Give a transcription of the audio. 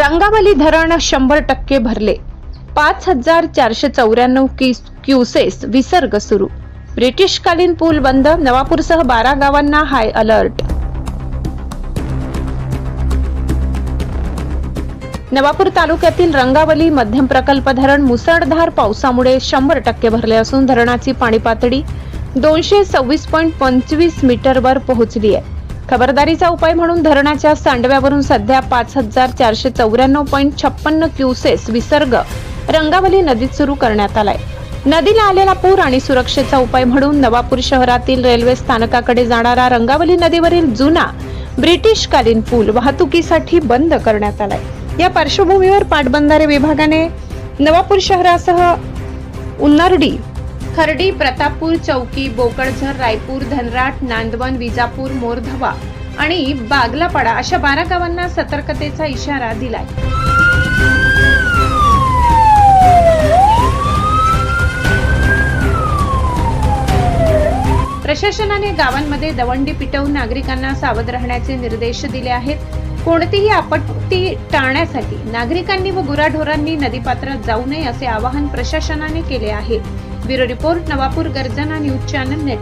रंगावली धरण 100% भरले. 5494 क्युसेस विसर्ग सुरू. ब्रिटिशकालीन पूल बंद. नवापूरसह 12 गावांना हाय अलर्ट. नवापूर तालुक्यातील रंगावली मध्यम प्रकल्प धरण मुसळधार पावसामुळे 100% भरले असून धरणाची पाणी पातळी 226.25 मीटरवर पोहोचली आहे. खबरदारीचा उपाय म्हणून धरणाच्या सांडव्यावरून सध्या 5494.56 क्युसेस विसर्ग रंगावली नदीत सुरू करण्यात आलाय. नदीला आलेला पूर आणि सुरक्षेचा उपाय म्हणून नवापूर शहरातील रेल्वे स्थानकाकडे जाणारा रंगावली नदीवरील जुना ब्रिटिशकालीन पूल वाहतुकीसाठी बंद करण्यात आलाय. या पार्श्वभूमीवर पाटबंधारे विभागाने नवापूर शहरासह उन्नर्डी, खर्डी, प्रतापपूर, चौकी, बोकडझर, रायपूर, धनराट, नांदवन, विजापूर, मोरधवा आणि बागलापाडा अशा 12 गावांना सतर्कतेचा इशारा दिलाय. प्रशासनाने गावांमध्ये दवंडी पिटवून नागरिकांना सावध राहण्याचे निर्देश दिले आहेत. कोणतीही आपत्ती टाळण्यासाठी नागरिकांनी व गुराढोरांनी नदीपात्रात जाऊ नये असे आवाहन प्रशासनाने केले आहे. ब्युरो रिपोर्ट, नवापूर गर्जना न्यूज चॅनल नेट.